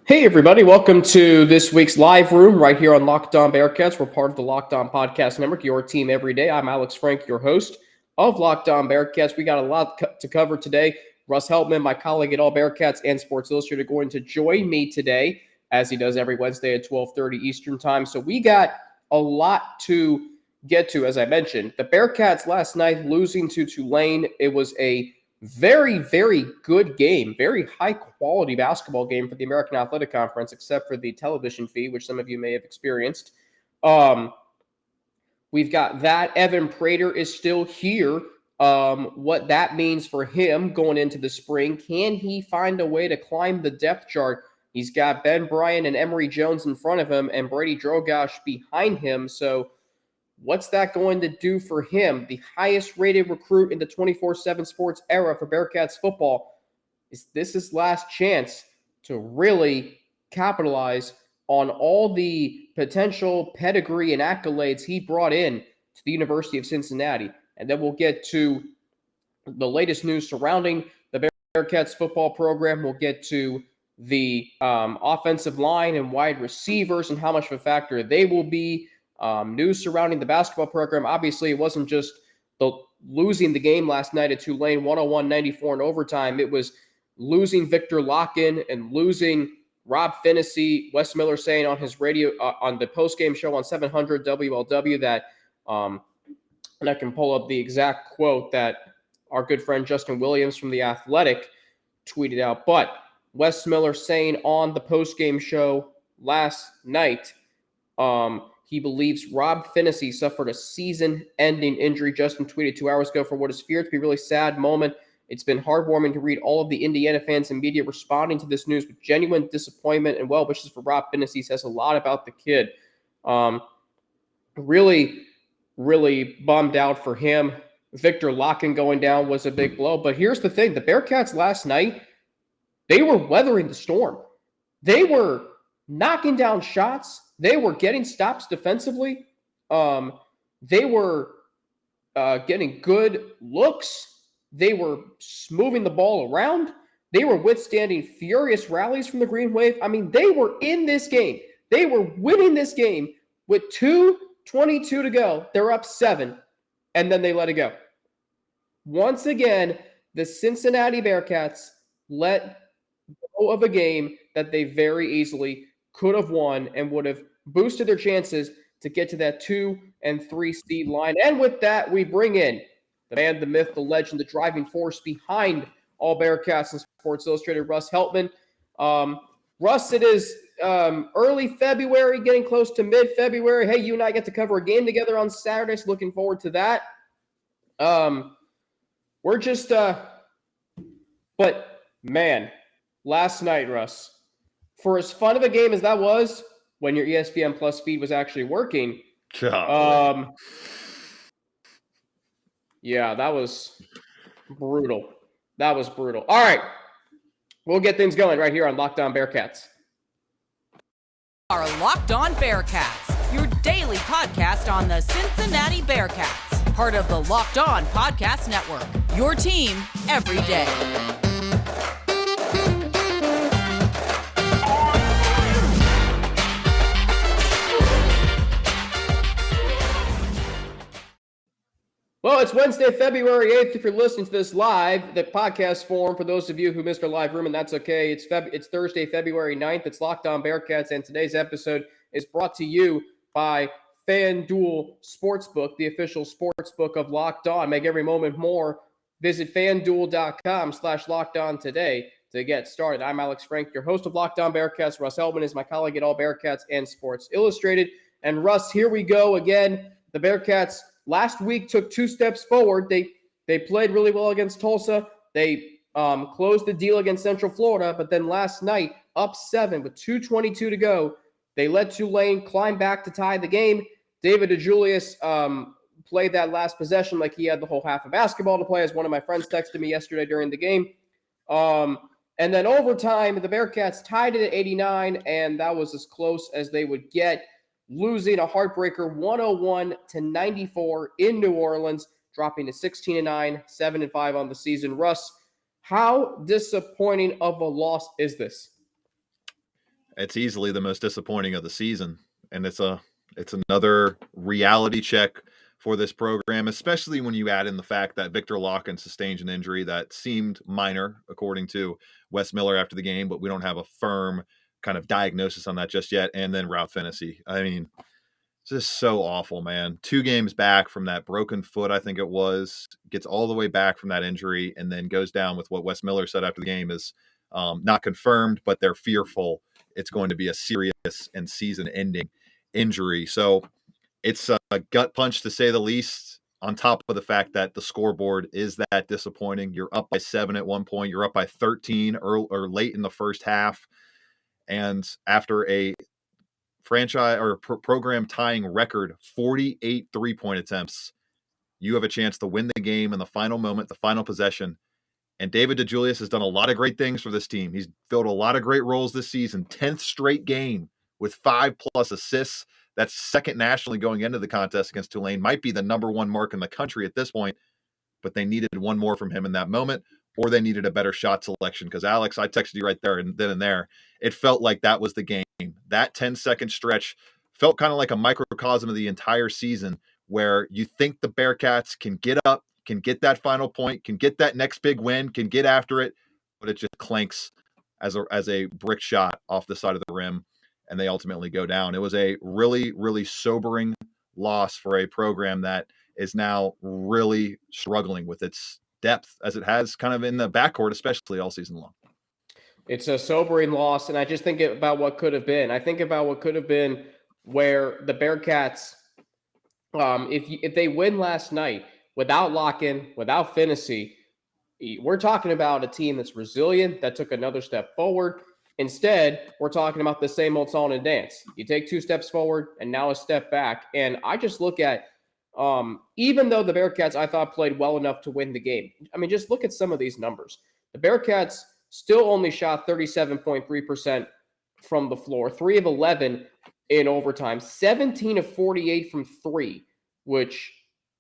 Hey everybody, welcome to this week's live room right here on Locked On Bearcats. We're part of the Locked On Podcast Network, your team every day. I'm Alex Frank, your host of Locked On Bearcats. We got a lot to cover today. Russ Heltman, my colleague at AllBearcats and Sports Illustrated, going to join me today, as he does every Wednesday at 12:30 Eastern Time. So we got a lot to get to, as I mentioned. The Bearcats last night losing to Tulane. It was a very, very good game, very high-quality basketball game for the American Athletic Conference, except for the television fee, which some of you may have experienced. We've got that. Evan Prater is still here. What that means for him going into the spring. Can he find a way to climb the depth chart? He's got Ben Bryant and Emory Jones in front of him and Brady Drogosh behind him, so what's that going to do for him? The highest rated recruit in the 24/7 sports era for Bearcats football. Is this his last chance to really capitalize on all the potential pedigree and accolades he brought in to the University of Cincinnati? And then we'll get to the latest news surrounding the Bearcats football program. We'll get to the offensive line and wide receivers and how much of a factor they will be. News surrounding the basketball program. Obviously, it wasn't just the losing the game last night at Tulane, 101-94 in overtime. It was losing Victor Locken and losing Rob Finney. Wes Miller saying on his radio, on the postgame show on 700 WLW that, and I can pull up the exact quote that our good friend Justin Williams from The Athletic tweeted out. But Wes Miller saying on the postgame show last night, he believes Rob Finney suffered a season-ending injury. Justin tweeted 2 hours ago, for what is feared to be a really sad moment. It's been heartwarming to read all of the Indiana fans and media responding to this news with genuine disappointment and well wishes for Rob Finney. Says a lot about the kid. Really, really bummed out for him. Victor Locken going down was a big blow. But here's the thing. The Bearcats last night, they were weathering the storm. They were knocking down shots. They were getting stops defensively. They were getting good looks. They were moving the ball around. They were withstanding furious rallies from the Green Wave. I mean, they were in this game. They were winning this game with 2:22 to go. They're up 7, and then they let it go. Once again, the Cincinnati Bearcats let go of a game that they very easily could have won and would have boosted their chances to get to that 2 and 3 seed line. And with that, we bring in the man, the myth, the legend, the driving force behind AllBearcats and Sports Illustrated, Russ Heltman. Russ, it is early February, getting close to mid-February. Hey, you and I get to cover a game together on Saturday, so looking forward to that. We're just but man, last night, Russ, for as fun of a game as that was, when your ESPN Plus feed was actually working, yeah, that was brutal. That was brutal. All right, we'll get things going right here on Locked On Bearcats. Our Locked On Bearcats, your daily podcast on the Cincinnati Bearcats, part of the Locked On Podcast Network, your team every day. Well, it's Wednesday, February 8th. If you're listening to this live, the podcast form, for those of you who missed our live room, and that's okay, it's Thursday, February 9th. It's Locked On Bearcats, and today's episode is brought to you by FanDuel Sportsbook, the official sportsbook of Locked On. Make every moment more. Visit FanDuel.com/LockedOn today to get started. I'm Alex Frank, your host of Locked On Bearcats. Russ Heltman is my colleague at AllBearcats and Sports Illustrated. And Russ, here we go again. The Bearcats last week took 2 steps forward. They played really well against Tulsa. They closed the deal against Central Florida, but then last night, up 7 with 2:22 to go, they let Tulane climb back to tie the game. David DeJulius played that last possession like he had the whole half of basketball to play, as one of my friends texted me yesterday during the game. And then overtime, the Bearcats tied it at 89, and that was as close as they would get, losing a heartbreaker 101-94 in New Orleans, dropping to 16-9, 7-5 on the season. Russ, how disappointing of a loss is this? It's easily the most disappointing of the season, and it's another reality check for this program, especially when you add in the fact that Victor Lawkins sustained an injury that seemed minor, according to Wes Miller after the game, but we don't have a firm kind of diagnosis on that just yet. And then Ralph Fennessy. I mean, it's just so awful, man. 2 games back from that broken foot, I think it was, gets all the way back from that injury, and then goes down with what Wes Miller said after the game is not confirmed, but they're fearful it's going to be a serious and season-ending injury. So it's a gut punch, to say the least, on top of the fact that the scoreboard is that disappointing. You're up by 7 at one point. You're up by 13 or late in the first half. And after a franchise or program tying record 48 3-point attempts, you have a chance to win the game in the final moment, the final possession. And David DeJulius has done a lot of great things for this team. He's filled a lot of great roles this season. 10th straight game with 5+ assists. That's second nationally going into the contest against Tulane. Might be the number 1 mark in the country at this point, but they needed one more from him in that moment, or they needed a better shot selection. Because, Alex, I texted you right there and then and there. It felt like that was the game. That 10-second stretch felt kind of like a microcosm of the entire season, where you think the Bearcats can get up, can get that final point, can get that next big win, can get after it, but it just clanks as a brick shot off the side of the rim, and they ultimately go down. It was a really, really sobering loss for a program that is now really struggling with its depth, as it has kind of in the backcourt, especially all season long. It's a sobering loss, and I just think about what could have been. I think about what could have been where the Bearcats, if they win last night without Lock-in, without Fennessy, we're talking about a team that's resilient, that took another step forward. Instead, we're talking about the same old song and dance. You take 2 steps forward and now a step back. And I just look at, even though the Bearcats, I thought, played well enough to win the game. I mean, just look at some of these numbers. The Bearcats still only shot 37.3% from the floor, 3 of 11 in overtime, 17 of 48 from 3, which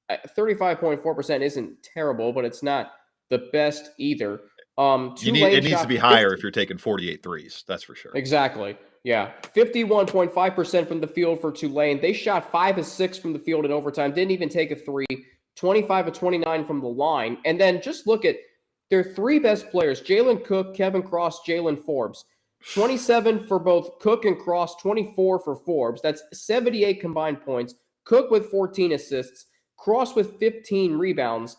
35.4% isn't terrible, but it's not the best either. It needs to be higher if you're taking 48 threes. That's for sure. Exactly. Yeah. 51.5% from the field for Tulane. They shot 5 of 6 from the field in overtime. Didn't even take a 3. 25 of 29 from the line. And then just look at their 3 best players, Jalen Cook, Kevin Cross, Jalen Forbes. 27 for both Cook and Cross, 24 for Forbes. That's 78 combined points. Cook with 14 assists, Cross with 15 rebounds,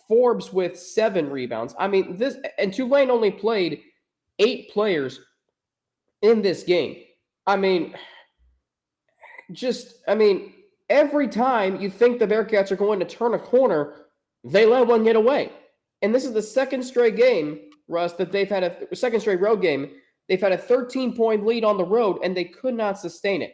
Forbes with 7 rebounds. I mean, this, and Tulane only played 8 players in this game. I mean, every time you think the Bearcats are going to turn a corner, they let one get away. And this is the second straight game, Russ, that they've had a second straight road game. They've had a 13-point lead on the road, and they could not sustain it.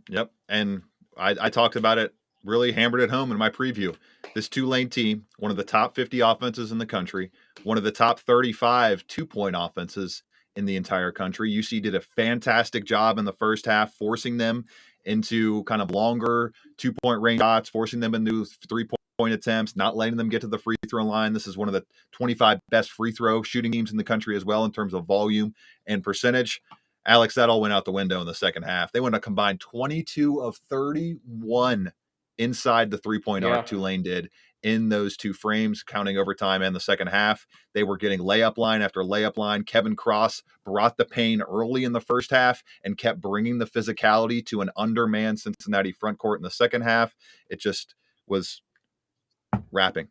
Yep. And I talked about it, really hammered it home in my preview. This Tulane team, one of the top 50 offenses in the country, one of the top 35 2-point offenses in the entire country. UC did a fantastic job in the first half, forcing them into kind of longer 2-point range shots, forcing them into 3-point attempts, not letting them get to the free throw line. This is one of the 25 best free throw shooting teams in the country as well in terms of volume and percentage. Alex, that all went out the window in the second half. They went a combined 22 of 31 inside the 3-point arc. Tulane did in those 2 frames, counting overtime and the second half. They were getting layup line after layup line. Kevin Cross brought the pain early in the first half and kept bringing the physicality to an undermanned Cincinnati front court in the second half. It just was rapping,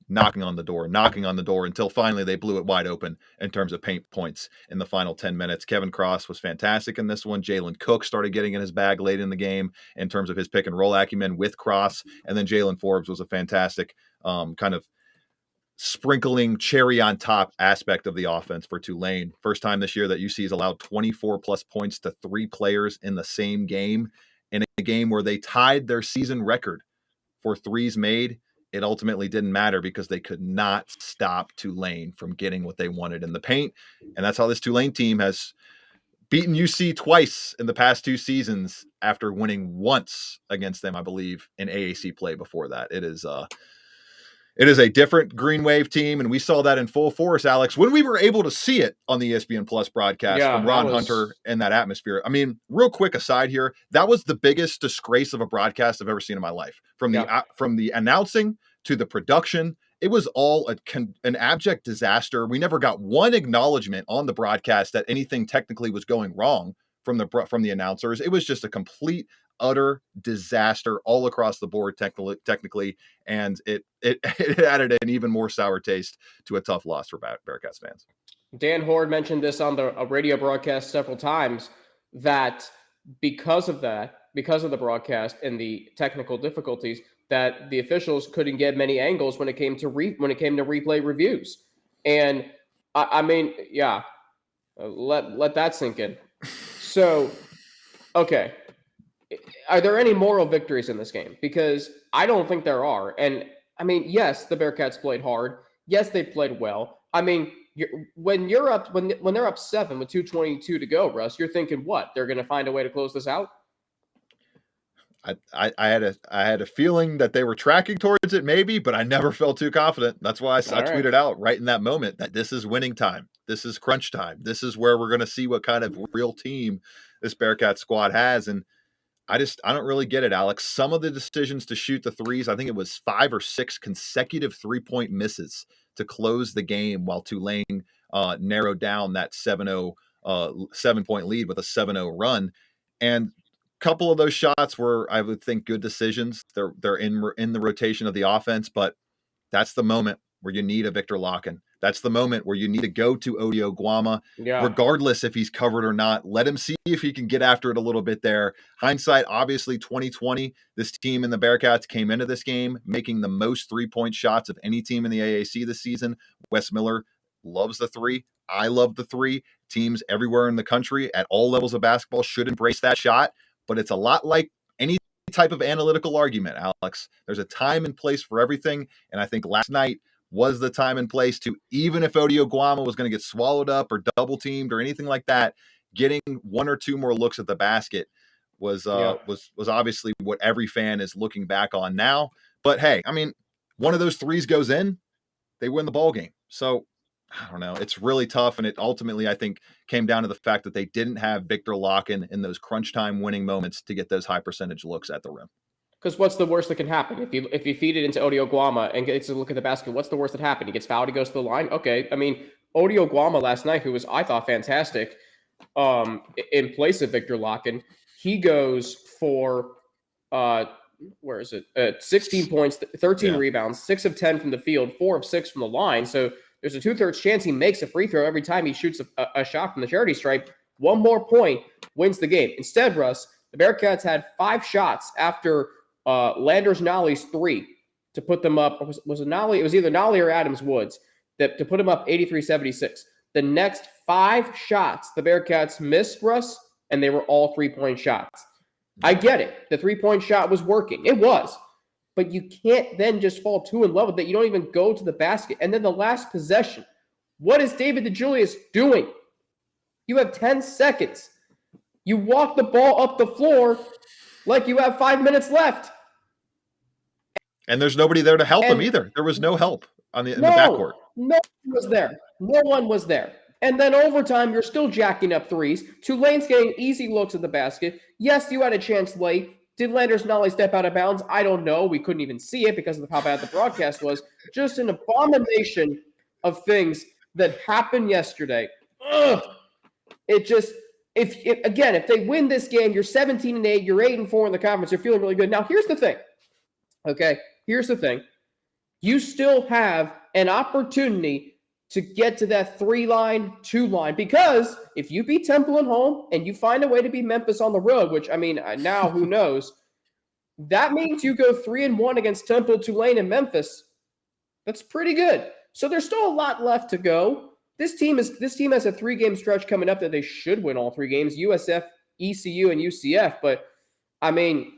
knocking on the door until finally they blew it wide open in terms of paint points in the final 10 minutes. Kevin Cross was fantastic in this one. Jalen Cook started getting in his bag late in the game in terms of his pick and roll acumen with Cross. And then Jalen Forbes was a fantastic kind of sprinkling cherry on top aspect of the offense for Tulane. First time this year that UC has allowed 24 plus points to 3 players in the same game, in a game where they tied their season record for threes made. It ultimately didn't matter because they could not stop Tulane from getting what they wanted in the paint. And that's how this Tulane team has beaten UC twice in the past 2 seasons after winning once against them, I believe, in AAC play before that. It is It is a different Green Wave team, and we saw that in full force, Alex, when we were able to see it on the ESPN Plus broadcast Yeah, from Ron Hunter and that atmosphere. I mean, real quick aside here, that was the biggest disgrace of a broadcast I've ever seen in my life. From the announcing to the production, it was all an abject disaster. We never got one acknowledgement on the broadcast that anything technically was going wrong from the announcers. It was just a complete, utter disaster all across the board technically, and it added an even more sour taste to a tough loss for Bearcats fans. Dan Horde mentioned this on a radio broadcast several times, that because of the broadcast and the technical difficulties, that the officials couldn't get many angles when it came to replay reviews. And I mean, yeah, let that sink in. So, okay. Are there any moral victories in this game? Because I don't think there are. And I mean, yes, the Bearcats played hard. Yes, they played well. I mean, when they're up 7 with 2:22 to go, Russ, you're thinking what? They're going to find a way to close this out? I had a feeling that they were tracking towards it, maybe, but I never felt too confident. That's why I tweeted out right in that moment that this is winning time. This is crunch time. This is where we're going to see what kind of real team this Bearcat squad has. And I don't really get it, Alex. Some of the decisions to shoot the threes, I think it was 5 or 6 consecutive 3-point misses to close the game while Tulane narrowed down that 7-point lead with a 7-0 run. And a couple of those shots were, I would think, good decisions. They're in the rotation of the offense, but that's the moment where you need a Victor Locken. That's the moment where you need to go to Odio Guama, regardless if he's covered or not. Let him see if he can get after it a little bit there. Hindsight, obviously, 2020, this team in the Bearcats came into this game making the most 3-point shots of any team in the AAC this season. Wes Miller loves the 3. I love the 3. Teams everywhere in the country at all levels of basketball should embrace that shot, but it's a lot like any type of analytical argument, Alex. There's a time and place for everything, and I think last night was the time and place to, even if Odio Guama was going to get swallowed up or double teamed or anything like that, getting 1 or 2 more looks at the basket was obviously what every fan is looking back on now. But hey, I mean, one of those threes goes in, they win the ball game. So I don't know. It's really tough. And it ultimately, I think, came down to the fact that they didn't have Victor Locken in those crunch time winning moments to get those high percentage looks at the rim. Because what's the worst that can happen? If you feed it into Odio Guama and gets to look at the basket, what's the worst that happened? He gets fouled, he goes to the line. Okay, I mean, Odio Guama last night, who was, I thought, fantastic, in place of Victor Locken, he goes for 16 points, 13 rebounds, 6 of 10 from the field, 4 of 6 from the line. So there's a 2/3 chance he makes a free throw every time he shoots a shot from the charity stripe. One more point wins the game. Instead, Russ, the Bearcats had 5 shots after Landers Nolly's 3 to put them up. Was it Nolly? It was either Nolly or Adams Woods to put them up 83-76. The next 5 shots the Bearcats missed, Russ, and they were all 3-point shots. I get it. The 3-point shot was working. It was. But you can't then just fall too in love with it. You don't even go to the basket. And then the last possession. What is David DeJulius doing? You have 10 seconds. You walk the ball up the floor like you have 5 minutes left. And there's nobody there to help him either. There was no help in the backcourt. No one was there. No one was there. And then overtime, you're still jacking up threes. Tulane's getting easy looks at the basket. Yes, you had a chance late. Did Landers Nolly step out of bounds? I don't know. We couldn't even see it because of how bad the broadcast was. Just an abomination of things that happened yesterday. Ugh. It just... If they win this game, you're 17-8, you're 8-4 in the conference, you're feeling really good. Now, here's the thing. Okay, here's the thing. You still have an opportunity to get to that 3-line, 2-line, because if you beat Temple at home and you find a way to beat Memphis on the road, which, I mean, now who knows, that means you go 3-1 against Temple, Tulane, and Memphis. That's pretty good. So there's still a lot left to go. This team has a 3-game stretch coming up that they should win all 3 games, USF, ECU, and UCF. But, I mean,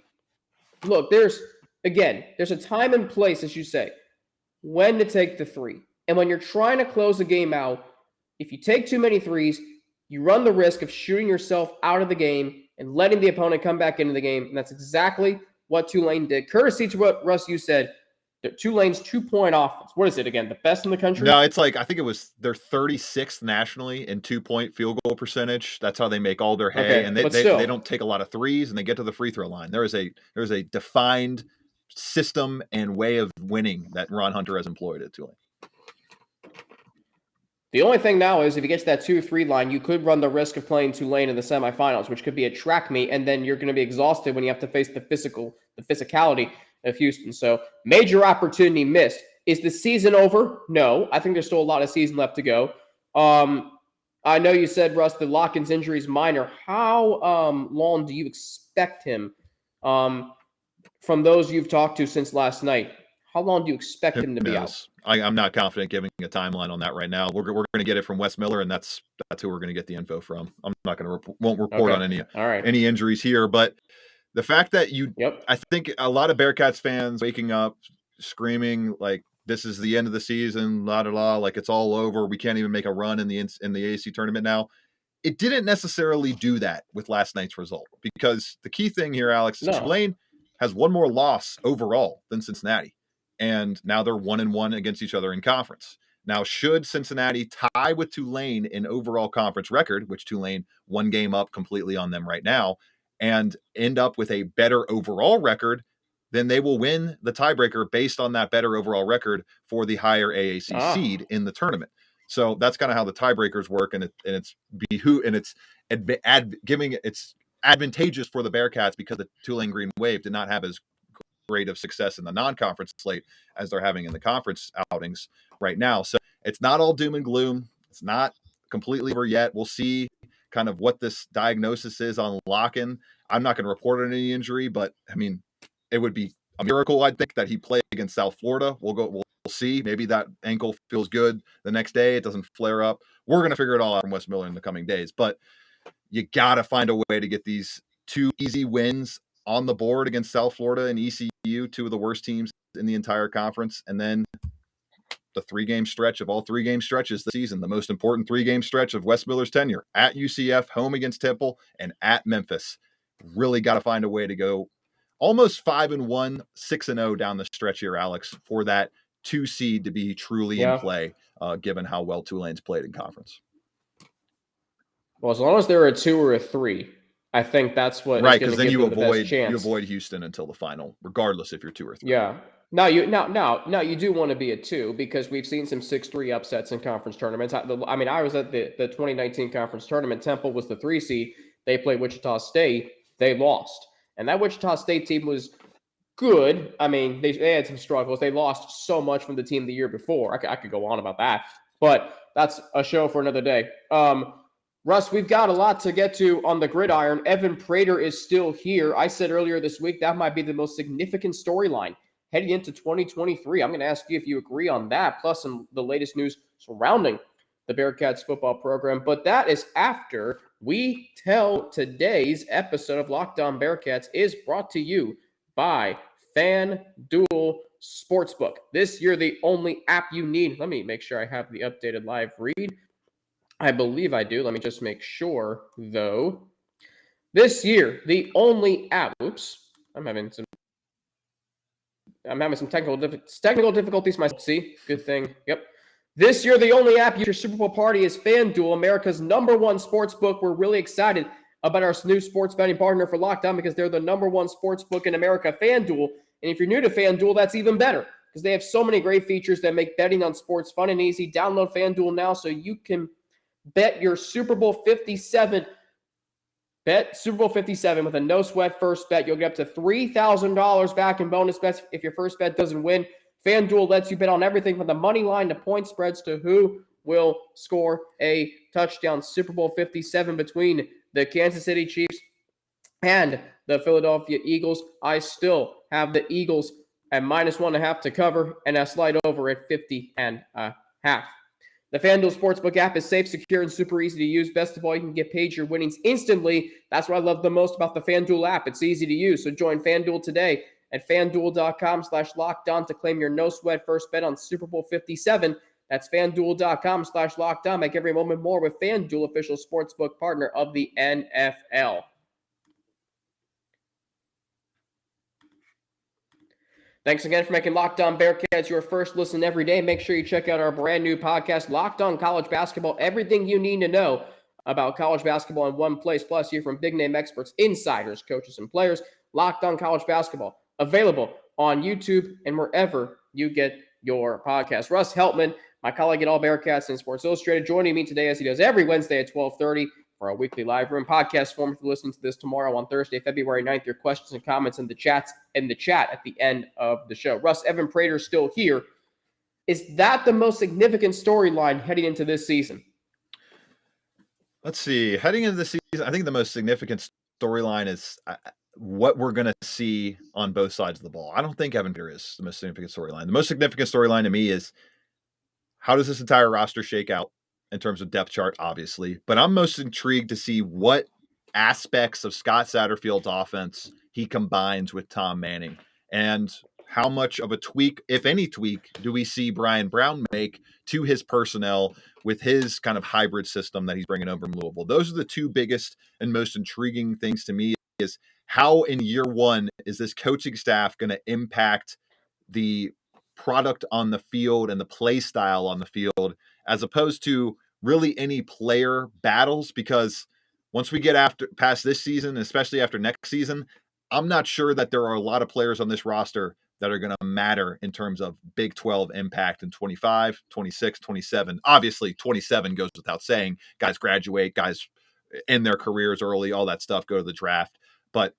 look, there's a time and place, as you say, when to take the 3. And when you're trying to close a game out, if you take too many threes, you run the risk of shooting yourself out of the game and letting the opponent come back into the game. And that's exactly what Tulane did. Courtesy to what, Russ, you said, Tulane's 2-point offense. What is it again? The best in the country? No, it's like, I think they're 36th nationally in 2-point field goal percentage. That's how they make all their hay. Okay, And but they still. don't take a lot of threes, and they get to the free throw line. There's a defined system and way of winning that Ron Hunter has employed at Tulane. The only thing now is if he gets that 2-3 line, you could run the risk of playing Tulane in the semifinals, which could be a track meet, and then you're going to be exhausted when you have to face the physicality of Houston. So major opportunity missed. Is the season over? No. I think there's still a lot of season left to go. I know you said, Russ, the Lockins injury is minor. How long do you expect him, from those you've talked to since last night, how long do you expect him to be out? I'm not confident giving a timeline on that right now. We're going to get it from Wes Miller, and that's who we're going to get the info from. I'm not going to won't report on any injuries here, but the fact that I think a lot of Bearcats fans waking up screaming like this is the end of the season, la la la, like it's all over. We can't even make a run in the AAC tournament now. It didn't necessarily do that with last night's result, because the key thing here, Alex, is Tulane has one more loss overall than Cincinnati. And now they're 1-1 against each other in conference. Now, should Cincinnati tie with Tulane in overall conference record, which Tulane one game up completely on them right now, and end up with a better overall record, then they will win the tiebreaker based on that better overall record for the higher AAC seed in the tournament. So that's kind of how the tiebreakers work, and it's advantageous for the Bearcats because the Tulane Green Wave did not have as great of success in the non-conference slate as they're having in the conference outings right now. So it's not all doom and gloom. It's not completely over yet. We'll see kind of what this diagnosis is on Locken. I'm not going to report on any injury, but I mean, it would be a miracle, I think, that he played against South Florida. We'll see. Maybe that ankle feels good the next day. It doesn't flare up. We're going to figure it all out from Wes Miller in the coming days, but you got to find a way to get these two easy wins on the board against South Florida and ECU, two of the worst teams in the entire conference. And then the 3-game stretch of all 3-game stretches this season, the most important 3-game stretch of Wes Miller's tenure, at UCF, home against Temple, and at Memphis. Really got to find a way to go almost 5-1, 6-0 down the stretch here, Alex, for that 2 seed to be truly in play, given how well Tulane's played in conference. Well, as long as they're a 2 or a 3, I think that's what right, because then you avoid Houston until the final, regardless if you're 2 or 3. Yeah. Now you do want to be a 2 because we've seen some 6-3 upsets in conference tournaments. I mean, I was at the 2019 conference tournament. Temple was the 3 seed. They played Wichita State. They lost, and that Wichita State team was good. I mean, they had some struggles. They lost so much from the team the year before. I could go on about that, but that's a show for another day. Russ, we've got a lot to get to on the gridiron. Evan Prater is still here. I said earlier this week that might be the most significant storyline heading into 2023. I'm going to ask you if you agree on that, plus some the latest news surrounding the Bearcats football program. But that is after we tell today's episode of Locked On Bearcats is brought to you by FanDuel Sportsbook. This year, the only app you need. Let me make sure I have the updated live read. I believe I do. Let me just make sure, though. This year, the only app. Oops, I'm having some technical difficulties myself. See, good thing. Yep. This year, the only app your Super Bowl party is FanDuel, America's #1 sports book. We're really excited about our new sports betting partner for Locked On because they're the #1 sports book in America, FanDuel. And if you're new to FanDuel, that's even better because they have so many great features that make betting on sports fun and easy. Download FanDuel now so you can bet your Super Bowl 57. Bet Super Bowl 57 with a no-sweat first bet. You'll get up to $3,000 back in bonus bets if your first bet doesn't win. FanDuel lets you bet on everything from the money line to point spreads to who will score a touchdown. Super Bowl 57 between the Kansas City Chiefs and the Philadelphia Eagles. I still have the Eagles at -1.5 to cover and a slide over at 50.5. The FanDuel Sportsbook app is safe, secure, and super easy to use. Best of all, you can get paid your winnings instantly. That's what I love the most about the FanDuel app. It's easy to use. So join FanDuel today at FanDuel.com/LockedOn to claim your no-sweat first bet on Super Bowl 57. That's FanDuel.com/LockedOn. Make every moment more with FanDuel, official sportsbook partner of the NFL. Thanks again for making Locked On Bearcats your first listen every day. Make sure you check out our brand new podcast, Locked On College Basketball. Everything you need to know about college basketball in one place. Plus, hear from big name experts, insiders, coaches, and players. Locked On College Basketball, available on YouTube and wherever you get your podcast. Russ Heltman, my colleague at AllBearcats and Sports Illustrated, joining me today as he does every Wednesday at 12:30 for our weekly live room podcast form. If you're listening to this tomorrow on Thursday, February 9th, your questions and comments in the chat at the end of the show. Russ, Evan Prater still here. Is that the most significant storyline heading into this season? Let's see. Heading into the season, I think the most significant storyline is what we're going to see on both sides of the ball. I don't think Evan Prater is the most significant storyline. The most significant storyline to me is how does this entire roster shake out in terms of depth chart, obviously. But I'm most intrigued to see what aspects of Scott Satterfield's offense he combines with Tom Manning and how much of a tweak, if any tweak, do we see Brian Brown make to his personnel with his kind of hybrid system that he's bringing over from Louisville. Those are the two biggest and most intriguing things to me is how in year one is this coaching staff going to impact the product on the field and the play style on the field as opposed to really any player battles, because once we get past this season, especially after next season, I'm not sure that there are a lot of players on this roster that are going to matter in terms of Big 12 impact in 25, 26, 27. Obviously, 27 goes without saying. Guys graduate, guys end their careers early, all that stuff, go to the draft. But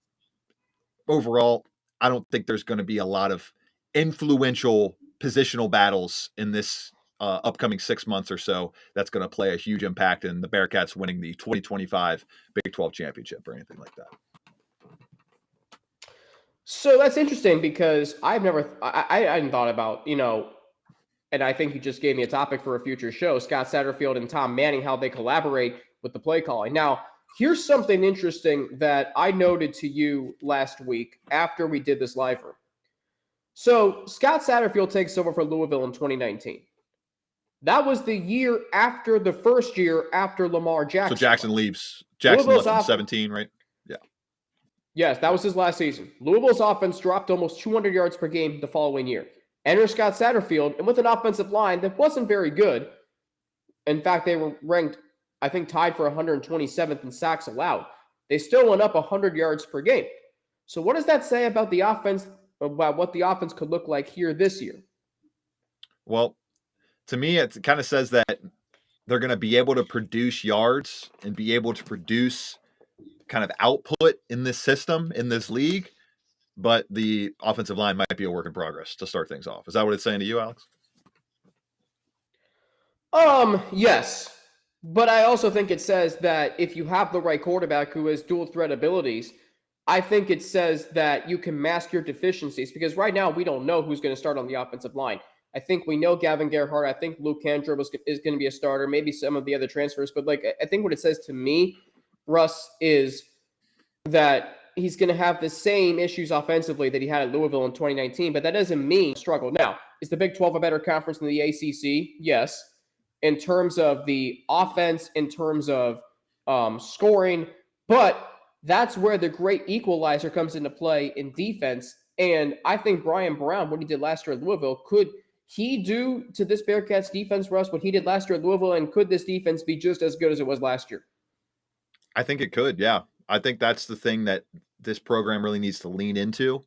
overall, I don't think there's going to be a lot of influential positional battles in this upcoming 6 months or so that's going to play a huge impact in the Bearcats winning the 2025 Big 12 championship or anything like that. So that's interesting because I hadn't thought about, and I think you just gave me a topic for a future show, Scott Satterfield and Tom Manning, how they collaborate with the play calling. Now, here's something interesting that I noted to you last week after we did this live room. So Scott Satterfield takes over for Louisville in 2019. That was the year after the first year after Lamar Jackson. So Jackson leaves. Jackson left in 17, right? Yeah. Yes, that was his last season. Louisville's offense dropped almost 200 yards per game the following year. Enter Scott Satterfield, and with an offensive line that wasn't very good. In fact, they were ranked, I think, tied for 127th in sacks allowed. They still went up 100 yards per game. So what does that say about the offense, about what the offense could look like here this year? Well, to me, it kind of says that they're going to be able to produce yards and be able to produce kind of output in this system, in this league, but the offensive line might be a work in progress to start things off. Is that what it's saying to you, Alex? Yes. But I also think it says that if you have the right quarterback who has dual threat abilities, I think it says that you can mask your deficiencies, because right now we don't know who's going to start on the offensive line. I think we know Gavin Gerhardt. I think Luke Kandra is going to be a starter, maybe some of the other transfers. But I think what it says to me, Russ, is that he's going to have the same issues offensively that he had at Louisville in 2019, but that doesn't mean struggle. Now, is the Big 12 a better conference than the ACC? Yes. In terms of the offense, in terms of scoring, but that's where the great equalizer comes into play in defense. And I think Brian Brown, what he did last year at Louisville, could he do to this Bearcats defense, Russ, what he did last year at Louisville, and could this defense be just as good as it was last year? I think it could, yeah. I think that's the thing that this program really needs to lean into.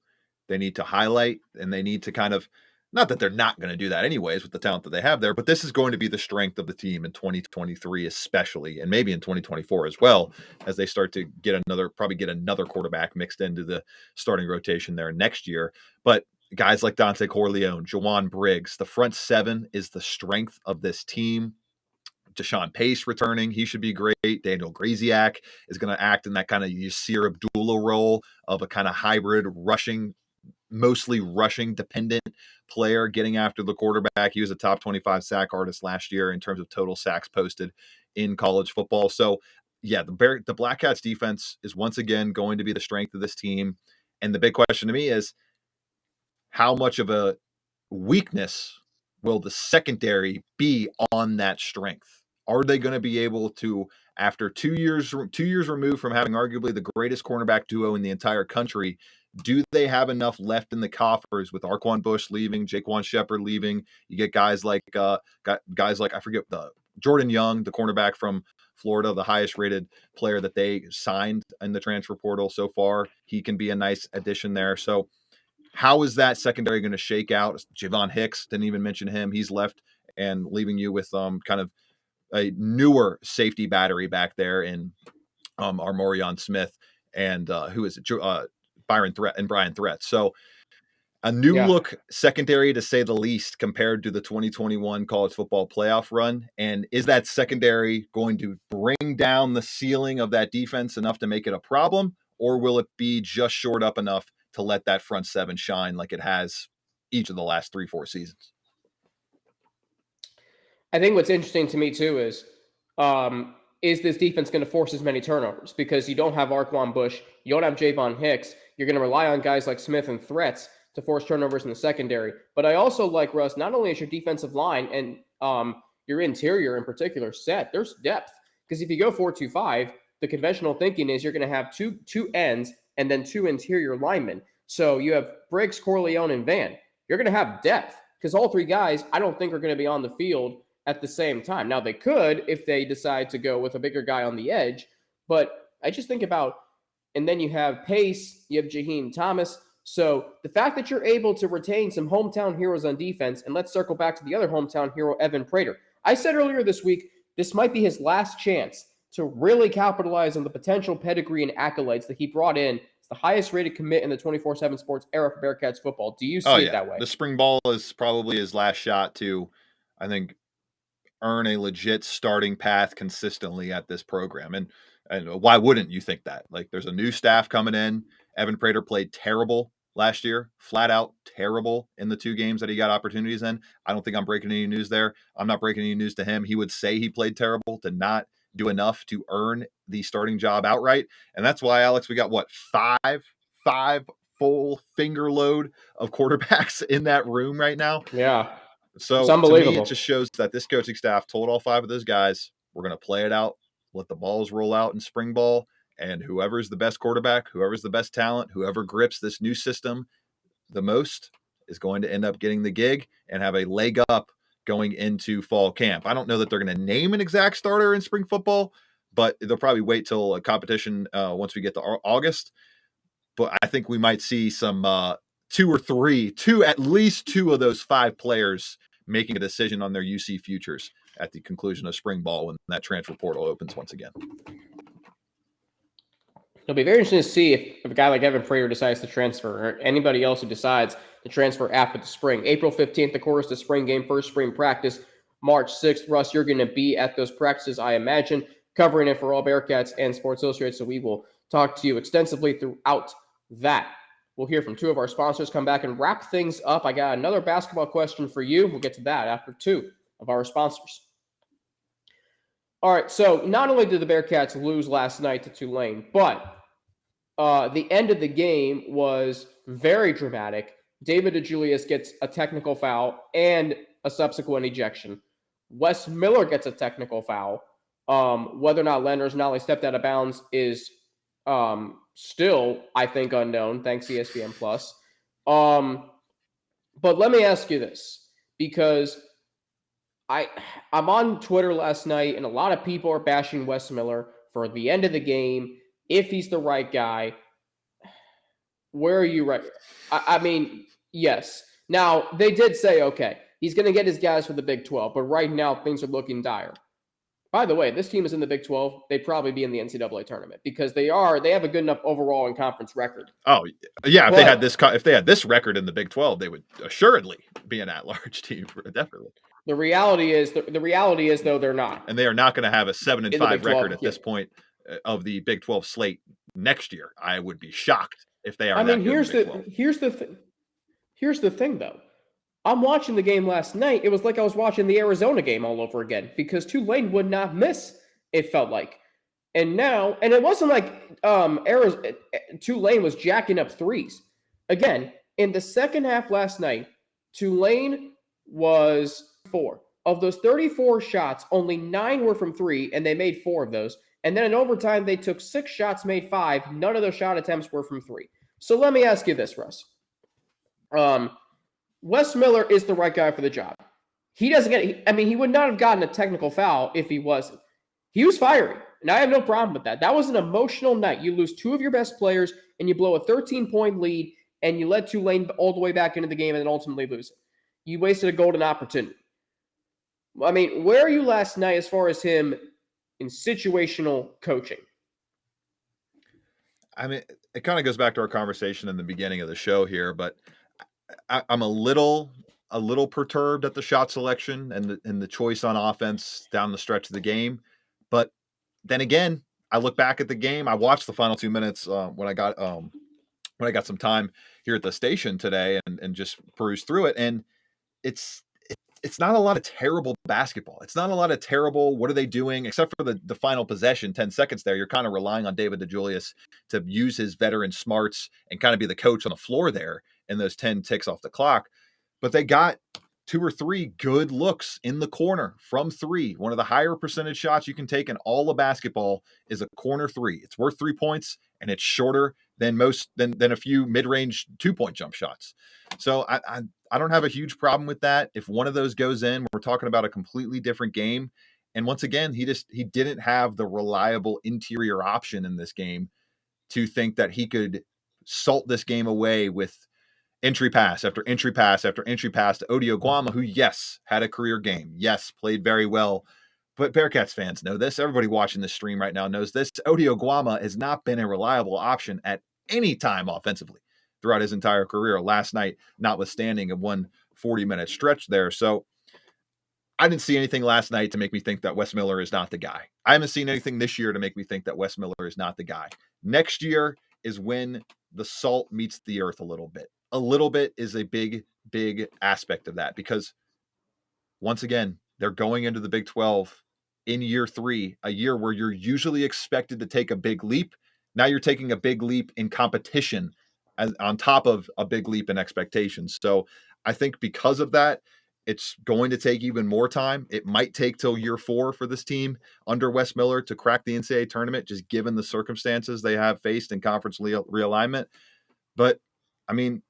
They need to highlight, and they need to kind of, not that they're not going to do that anyways with the talent that they have there, but this is going to be the strength of the team in 2023 especially, and maybe in 2024 as well, as they start to probably get another quarterback mixed into the starting rotation there next year. But guys like Dante Corleone, Jawan Briggs, the front seven is the strength of this team. Deshaun Pace returning, he should be great. Daniel Graziak is going to act in that kind of Yasir Abdullah role of a kind of hybrid mostly rushing dependent player getting after the quarterback. He was a top 25 sack artist last year in terms of total sacks posted in college football. So yeah, the Blackcats defense is once again going to be the strength of this team. And the big question to me is, how much of a weakness will the secondary be on that strength? Are they going to be able to, after 2 years removed from having arguably the greatest cornerback duo in the entire country, do they have enough left in the coffers with Arquan Bush leaving, Jaquan Shepard leaving? You get guys like I forget the Jordan Young, the cornerback from Florida, the highest rated player that they signed in the transfer portal so far. He can be a nice addition there. So how is that secondary going to shake out? Javon Hicks, didn't even mention him. He's left and leaving you with kind of a newer safety battery back there in Armorion Smith and who is it? Byron Threat and Brian Threat. So a new look secondary, to say the least, compared to the 2021 college football playoff run. And is that secondary going to bring down the ceiling of that defense enough to make it a problem? Or will it be just shored up enough to let that front seven shine like it has each of the last 3-4 seasons? I think what's interesting to me too is this defense going to force as many turnovers? Because you don't have Arquan Bush, you don't have Javon Hicks. You're going to rely on guys like Smith and Threats to force turnovers in the secondary. But I also like, Russ, not only is your defensive line and your interior in particular set, there's depth. Because if you go 4-2-5, the conventional thinking is you're going to have two ends and then two interior linemen. So you have Briggs, Corleone, and Van. You're going to have depth because all three guys I don't think are going to be on the field at the same time. Now, they could if they decide to go with a bigger guy on the edge, but I just think about, and then you have Pace, you have Jaheim Thomas. So the fact that you're able to retain some hometown heroes on defense, and let's circle back to the other hometown hero, Evan Prater. I said earlier this week, this might be his last chance to really capitalize on the potential pedigree and accolades that he brought in. It's the highest rated commit in the 24/7 Sports era for Bearcats football. Do you see it that way? The spring ball is probably his last shot to, I think, earn a legit starting path consistently at this program. And why wouldn't you think that? Like, there's a new staff coming in. Evan Prater played terrible last year, flat out terrible in the 2 games that he got opportunities in. I don't think I'm breaking any news there. I'm not breaking any news to him. He would say he played terrible to not do enough to earn the starting job outright. And that's why, Alex, we got what, five full finger load of quarterbacks in that room right now. Yeah. So it's unbelievable. To me, it just shows that this coaching staff told all 5 of those guys, we're going to play it out, let the balls roll out in spring ball, and whoever's the best quarterback, whoever's the best talent, whoever grips this new system the most is going to end up getting the gig and have a leg up going into fall camp. I don't know that they're going to name an exact starter in spring football, but they'll probably wait till a competition once we get to August. But I think we might see some at least 2 of those 5 players making a decision on their UC futures at the conclusion of spring ball when that transfer portal opens once again. It'll be very interesting to see if a guy like Evan Prater decides to transfer, or anybody else who decides to transfer after the spring. April 15th, of course, the spring game, first spring practice. March 6th, Russ, you're going to be at those practices, I imagine, covering it for All Bearcats and Sports Illustrated, so we will talk to you extensively throughout that. We'll hear from 2 of our sponsors, come back and wrap things up. I got another basketball question for you. We'll get to that after 2 of our sponsors. All right, so not only did the Bearcats lose last night to Tulane, but the end of the game was very dramatic. David DeJulius gets a technical foul and a subsequent ejection. Wes Miller gets a technical foul. Whether or not Leonard's Nolly stepped out of bounds is still, I think, unknown, thanks ESPN+. But let me ask you this, because I'm on Twitter last night, and a lot of people are bashing Wes Miller for the end of the game, if he's the right guy. Where are you right? I mean, yes. Now, they did say, okay, he's going to get his guys for the Big 12, but right now things are looking dire. By the way, this team is in the Big 12. They'd probably be in the NCAA tournament because they have a good enough overall and conference record. Oh, yeah. If they had this record in the Big 12, they would assuredly be an at-large team, definitely. The reality is though, they're not. And they are not going to have a 7-5 record at this point of the Big 12 slate next year. I would be shocked if they are. Here's the thing though. I'm watching the game last night. It was like I was watching the Arizona game all over again because Tulane would not miss, it felt like. And it wasn't like Tulane was jacking up threes. Again, in the second half last night, Tulane was 4 Of those 34 shots, only 9 were from 3, and they made 4 of those. And then in overtime, they took 6 shots, made 5. None of those shot attempts were from 3. So let me ask you this, Russ. Wes Miller is the right guy for the job. He doesn't get, he would not have gotten a technical foul if he wasn't. He was fiery, and I have no problem with that. That was an emotional night. You lose 2 of your best players, and you blow a 13-point lead, and you let Tulane all the way back into the game and then ultimately lose it. You wasted a golden opportunity. Where are you last night as far as him in situational coaching? It kind of goes back to our conversation in the beginning of the show here, but I'm a little perturbed at the shot selection and the choice on offense down the stretch of the game. But then again, I look back at the game. I watched the final 2 minutes when I got some time here at the station today and just perused through it. And it's not a lot of terrible basketball. It's not a lot of terrible, what are they doing? Except for the final possession, 10 seconds there. You're kind of relying on David DeJulius to use his veteran smarts and kind of be the coach on the floor there in those 10 ticks off the clock. But they got 2 or 3 good looks in the corner from 3. One of the higher percentage shots you can take in all of basketball is a corner 3. It's worth 3 points, and it's shorter than a few mid-range 2-point jump shots. So I don't have a huge problem with that. If one of those goes in, we're talking about a completely different game. And once again, he didn't have the reliable interior option in this game to think that he could salt this game away with entry pass after entry pass after entry pass to Odio Guama, who, yes, had a career game. Yes, played very well. But Bearcats fans know this. Everybody watching this stream right now knows this. Odio Guama has not been a reliable option at any time offensively throughout his entire career. Last night, notwithstanding a 40-minute stretch there. So I didn't see anything last night to make me think that Wes Miller is not the guy. I haven't seen anything this year to make me think that Wes Miller is not the guy. Next year is when the salt meets the earth a little bit. A little bit is a big, big aspect of that because, once again, they're going into the Big 12 in year 3, a year where you're usually expected to take a big leap. Now you're taking a big leap in competition on top of a big leap in expectations. So I think because of that, it's going to take even more time. It might take till year 4 for this team under Wes Miller to crack the NCAA tournament, just given the circumstances they have faced in conference realignment. But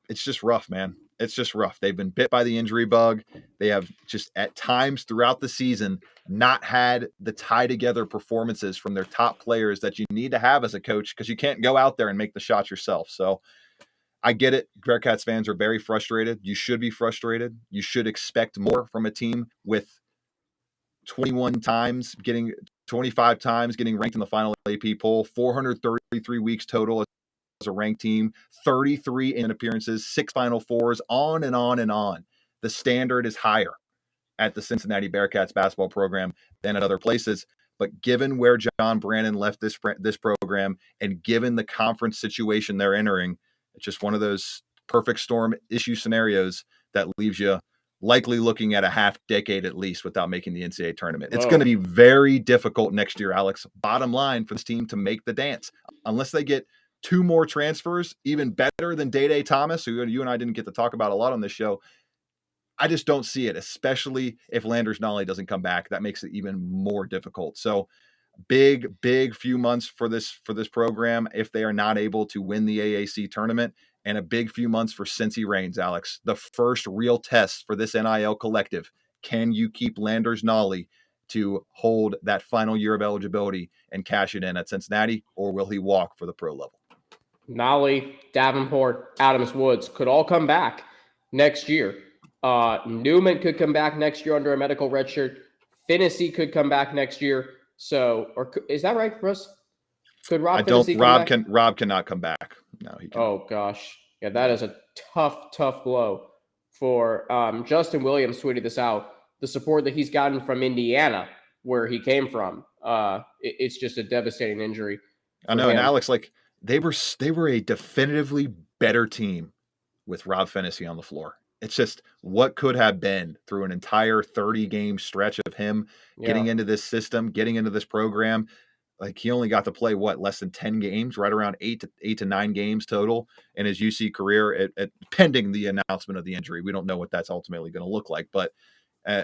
it's just rough, man. It's just rough. They've been bit by the injury bug. They have just at times throughout the season not had the tie together performances from their top players that you need to have as a coach, because you can't go out there and make the shots yourself. So I get it. Bearcats fans are very frustrated. You should be frustrated. You should expect more from a team with 25 times getting ranked in the final AP poll, 433 weeks total as a ranked team, 33 in appearances, 6 Final Fours, on and on and on. The standard is higher at the Cincinnati Bearcats basketball program than at other places. But given where John Brannon left this program and given the conference situation they're entering, it's just one of those perfect storm issue scenarios that leaves you likely looking at a half decade at least without making the NCAA tournament. It's going to be very difficult next year, Alex. Bottom line, for this team to make the dance, unless they get 2 more transfers, even better than Day Thomas, who you and I didn't get to talk about a lot on this show. I just don't see it, especially if Landers Nolley doesn't come back. That makes it even more difficult. So big few months for this program if they are not able to win the AAC tournament, and a big few months for Cincy Reigns, Alex. The first real test for this NIL collective. Can you keep Landers Nolley to hold that final year of eligibility and cash it in at Cincinnati, or will he walk for the pro level? Nolley, Davenport, Adams Woods could all come back next year. Newman could come back next year under a medical redshirt. Finney could come back next year. So, is that right, Russ? Could Rob Finney come back? Rob cannot come back. No, he can't. Oh gosh, yeah, that is a tough blow for Justin Williams. Tweeted this out. The support that he's gotten from Indiana, where he came from, it's just a devastating injury. I know, and Alex, they were a definitively better team with Rob Finney on the floor. It's just what could have been through an entire 30-game stretch of him getting into this system, getting into this program. He only got to play less than 10 games, right around 8 to 9 games total in his UC career, pending the announcement of the injury. We don't know what that's ultimately going to look like, but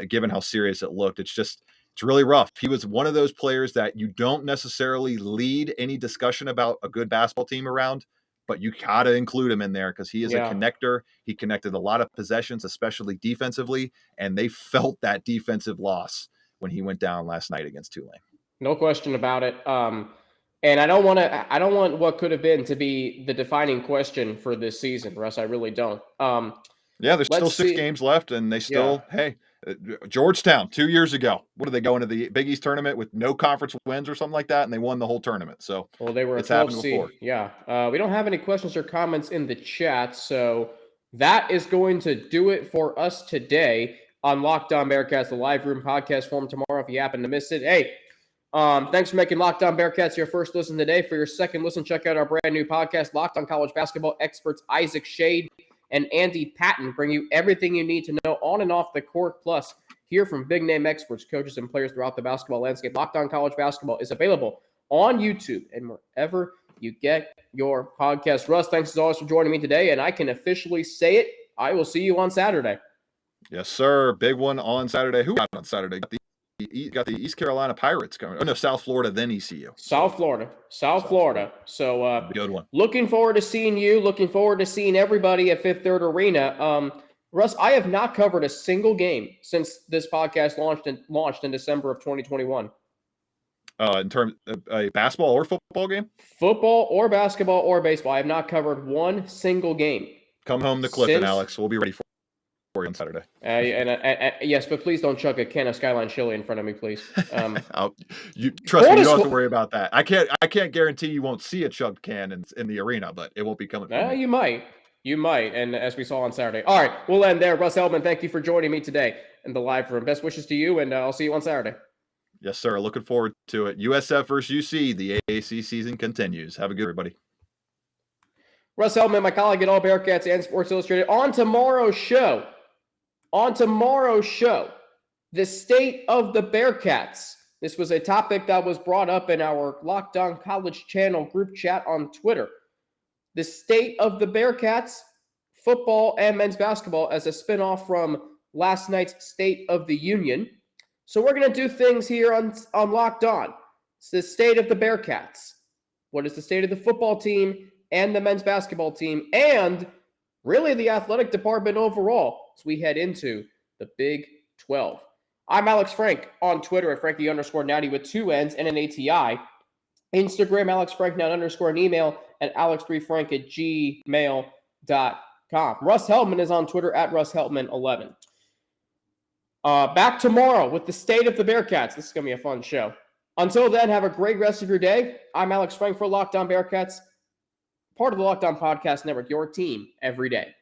given how serious it looked. It's really rough. He was one of those players that you don't necessarily lead any discussion about a good basketball team around, but you got to include him in there because he is a connector. He connected a lot of possessions, especially defensively, and they felt that defensive loss when he went down last night against Tulane. No question about it. And I don't want what could have been to be the defining question for this season, Russ. I really don't. There's still 6 games left, and they still, Georgetown 2 years ago. What did they go into the Big East tournament with no conference wins or something like that, and they won the whole tournament. So they were it's happened before. Yeah. We don't have any questions or comments in the chat, so that is going to do it for us today on Locked On Bearcats, the live room podcast form tomorrow. If you happen to miss it, hey. Thanks for making Locked On Bearcats your first listen today. For your second listen, check out our brand new podcast, Locked On College Basketball. Experts Isaac Shade and Andy Patton bring you everything you need to know on and off the court. Plus, hear from big-name experts, coaches, and players throughout the basketball landscape. Locked On College Basketball is available on YouTube and wherever you get your podcast. Russ, thanks as always for joining me today, and I can officially say it. I will see you on Saturday. Yes, sir. Big one on Saturday. Who got on Saturday? Got the East Carolina Pirates coming. Oh, no, South Florida, then ECU. South Florida. So good one. Looking forward to seeing you. Looking forward to seeing everybody at Fifth Third Arena. Russ, I have not covered a single game since this podcast launched in December of 2021. In terms of a basketball or football game? Football or basketball or baseball. I have not covered one single game. Come home to Clifton, Alex. We'll be ready for you on Saturday. Yes, but please don't chuck a can of Skyline chili in front of me, please. You trust me, you don't have to worry about that. I can't guarantee you won't see a chugged can in the arena, but it won't be coming from me. You might, and as we saw on Saturday. All right, we'll end there. Russ Heltman, thank you for joining me today in the live room. Best wishes to you, and I'll see you on Saturday. Yes, sir. Looking forward to it. USF versus UC. The AAC season continues. Have a good everybody. Russ Heltman, my colleague at AllBearcats and Sports Illustrated. On tomorrow's show, the state of the Bearcats. This was a topic that was brought up in our Locked On College channel group chat on Twitter. The state of the Bearcats, football and men's basketball, as a spinoff from last night's State of the Union. So we're going to do things here on Locked On. It's the state of the Bearcats. What is the state of the football team and the men's basketball team, and really the athletic department overall as we head into the Big 12. I'm Alex Frank on Twitter at Frankie_Natty with 2 N's and an ATI. Instagram, AlexFrankNow _ and email at alex3frank@gmail.com. Russ Heltman is on Twitter at RussHeltman11. Back tomorrow with the state of the Bearcats. This is going to be a fun show. Until then, have a great rest of your day. I'm Alex Frank for Locked On Bearcats, part of the Locked On Podcast Network, your team every day.